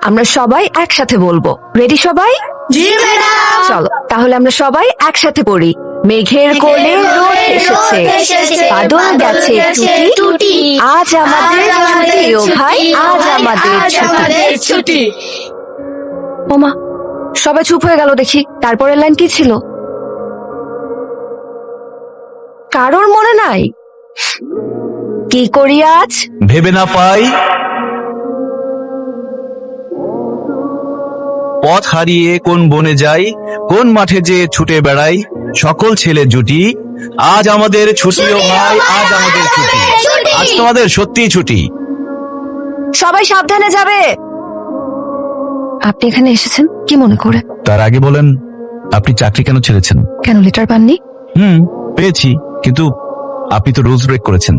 আমরা সবাই একসাথে বলবো। রেডি সবাই? জি ম্যাডাম। চলো তাহলে আমরা সবাই একসাথে পড়ি। মেঘের কোলে রোদ এসেছে, বাদল গেছে টুটি, আজ আমাদের ছুটি ও ভাই, আজ আমাদের ছুটি। ওমা, সবাই চুপ হয়ে গেল দেখি। তারপরের লাইন কি ছিল? কারোর মনে নাই? কি করি আজ? ভেবে না পাই, পথ হারিয়ে কোন বনে যাই, কোন মাঠে যে ছুটে বেড়াই, সকল ছেলে জুটি, আজ আমাদের ছুটি ও ভাই, আজ আমাদের ছুটি, আজ তোমাদের সত্যিই ছুটি। সবাই সাবধানে যাবে। আপনি এখানে এসেছেন কি মনে করে? তার আগে বলেন, আপনি চাকরি কেন ছেড়েছেন? কেন লেটার পাননি? পেয়েছি, কিন্তু আপনি তো রুলস ব্রেক করেছেন।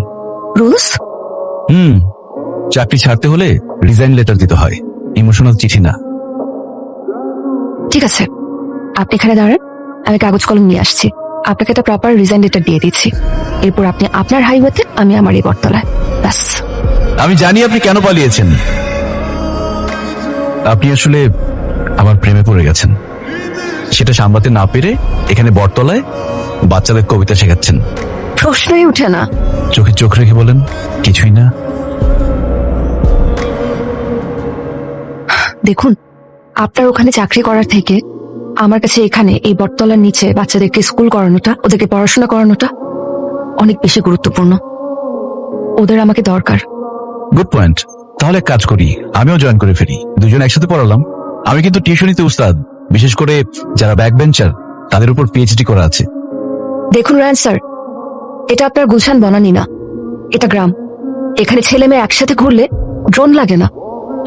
রুলস? চাকরি ছাড়তে হলে রিজাইন লেটার দিতে হয়, ইমোশনাল চিঠি না। ঠিক আছে, আপনি এখানে দাঁড়ান, আমি কাগজ কলম নিয়ে আসছি। আপনাকে একটা প্রপার রিজাইন লেটার দিয়ে দিচ্ছি। এরপর আপনি আপনার হাইওয়েতে, আমি আমার এই বটতলায়। ব্যাস। আমি জানি আপনি কেন পালিয়েছেন। আপনি আসলে আমার প্রেমে পড়ে গেছেন, সেটা সামলাতে না পেরে এখানে বটতলায় বাচ্চাদের কবিতা শেখাচ্ছেন। প্রশ্নই উঠে না। চোখে চোখ রেখে বলেন, কিছুই না। দেখুন, আপনার ওখানে চাকরি করার থেকে আমার কাছে এখানে এই বটতলার নিচে বাচ্চাদেরকে স্কুল করানোটা, ওদেরকে পড়াশোনা করানোটা অনেক বেশি গুরুত্বপূর্ণ। ওদের আমাকে দরকার। Good point. তাহলে এক কাজ করি, আমিও জয়েন করে ফেলি, দুজন একসাথে পড়ালাম। আমি কিন্তু টিউশনিতে উস্তাদ, বিশেষ করে যারা ব্যাক বেঞ্চার তাদের উপর পিএইচডি করা আছে। দেখুন রায়ন স্যার, এটা আপনার গুলশান বনানি না, এটা গ্রাম। এখানে ছেলে মেয়ে একসাথে ঘুরলে ড্রোন লাগে না,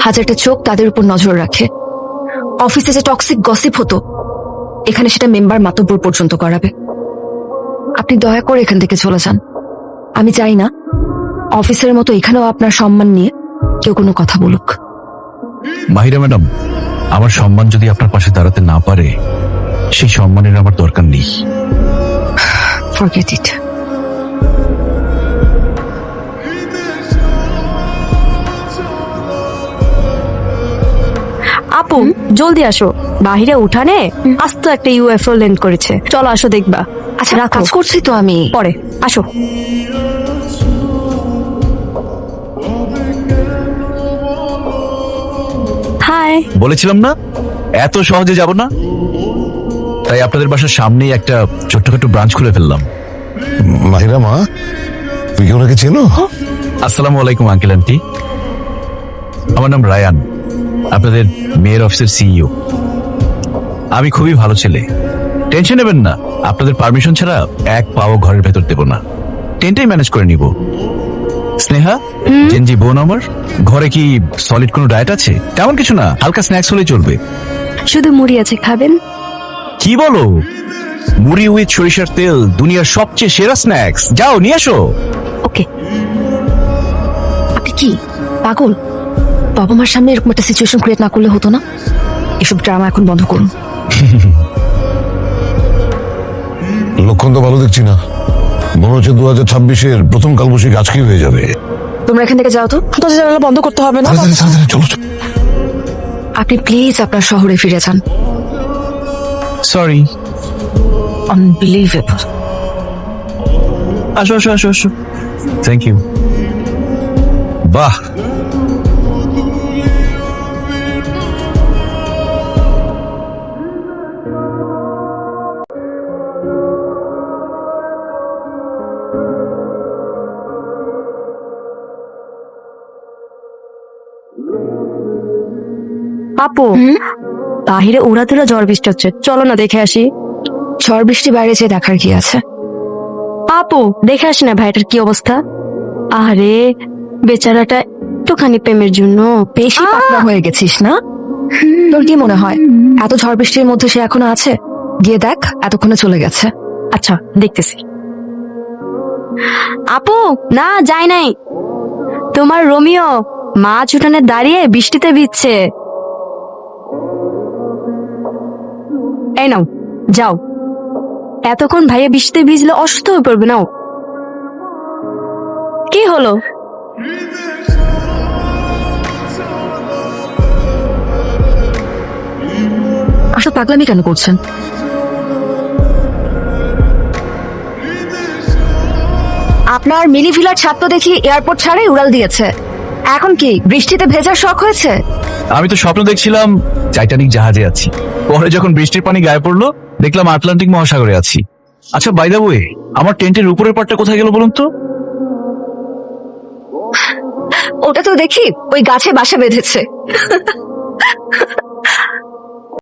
হাজারটা চোখ তাদের উপর নজর রাখে। অফিসে যে টক্সিক গসিপ হতো, এখানে সেটা মেম্বার মাতব্বর পর্যন্ত করাবে। আপনি দয়া করে এখান থেকে চলে যান। আমি চাই না অফিসের মতো এখানেও আপনার সম্মান নিয়ে কেউ কোনো কথা বলুক। মাহিরা ম্যাডাম, আমার সম্মান যদি আপনার পাশে দাঁড়াতে না পারে, সেই সম্মানের আমার দরকার নেই। Forget it. আপু জলদি আসো, বাহিরে উঠানে আস্ত একটা ইউএফও ল্যান্ড করেছে, চলো আসো দেখবা। আচ্ছা, রাখো। কাজ করছি তো আমি। পরে আসো। হাই। বলেছিলাম না এত সহজে যাব না, তাই আপনাদের বাসার সামনেই একটা ছোট্টখাটো ব্রাঞ্চ খুলে ফেললাম। মাহিরা মা, তুই কি ওনাকে চেনো? আসসালামু আলাইকুম আঙ্কেল আন্টি, আমার নাম রায়ান, আপনাদের মেয়ের অফিসের সিইও। আমি খুবই ভালো ছেলে, টেনশন নেবেন না। আপনাদের পারমিশন ছাড়া এক পাও ঘরের ভেতর দেব না, টেন্টাই ম্যানেজ করে নিব। স্নেহা, জেনজি বোন আমার, ঘরে কি সলিড কোনো ডায়েট আছে? তেমন কিছু না, হালকা স্ন্যাক্স হলেই চলবে। শুধু মুড়ি আছে, খাবেন? কি বলো? মুড়ি উইথ সরিষার তেল দুনিয়ার সবচেয়ে সেরা স্ন্যাক্স, যাও নিয়ে আসো। ওকে। আপনি কি পাগল? বাবা মার সামনে এরকম একটা সিচুয়েশন ক্রিয়েট না করলে হতো না? এসব ড্রামা এখন বন্ধ করুন। লক্ষণ তো ভালো দেখছি না, মনে হচ্ছে 2026-এর প্রথম কালবৈশাখী আজকেই হয়ে যাবে। তোমরা এখান থেকে যাও তো। দরজা জানালা বন্ধ করতে হবে না? তাড়াতাড়ি তাড়াতাড়ি চলো। আপনি প্লিজ আপনার শহরে ফিরে যান। সরি। আনবিলিভেবল। আসো আসো আসো আসো। Thank you. বাহ, আপু বাহিরে উড়াধুরা ঝড় বৃষ্টি হচ্ছে, চলো না দেখে আসি। ঝড় বৃষ্টি বাইরে যেয়ে দেখার কি আছে? আপু দেখে আসি না ভাইটার কি অবস্থা। আরে বেচারাটা একটুখানি প্রেমের জন্য বেশি পাতলা হয়ে গেছিস না? তোর কি মনে হয় এত ঝড় বৃষ্টির মধ্যে সে এখনো আছে? গিয়ে দেখ, এতক্ষণে চলে গেছে। আচ্ছা দেখতেছি। আপু না যাই নাই, তোমার রোমিও মাছ উঠানে দাঁড়িয়ে বৃষ্টিতে ভিজছে। এই নাও যাও, এতক্ষণ ভাইয়া বৃষ্টিতে ভিজলে অসুস্থ হয়ে পড়বে। নাও। কি হলো? আসলে পাগলামি কেন করছেন? আপনার মিনি ভিলার ছাদ তো দেখি এয়ারপোর্ট ছাড়াই উড়াল দিয়েছে। এখন কি বৃষ্টিতে ভেজার শখ হয়েছে? আমি তো স্বপ্ন দেখছিলাম টাইটানিক জাহাজে আছি, পরে যখন বৃষ্টির পানি গায়ে পড়লো দেখলাম আটলান্টিক মহাসাগরে আছি। আচ্ছা বাই দ্য ওয়ে, আমার টেন্টের উপরের পাটটা কোথায় গেল বলুন তো? ওটা তো দেখি ওই গাছে বাসা বেঁধেছে।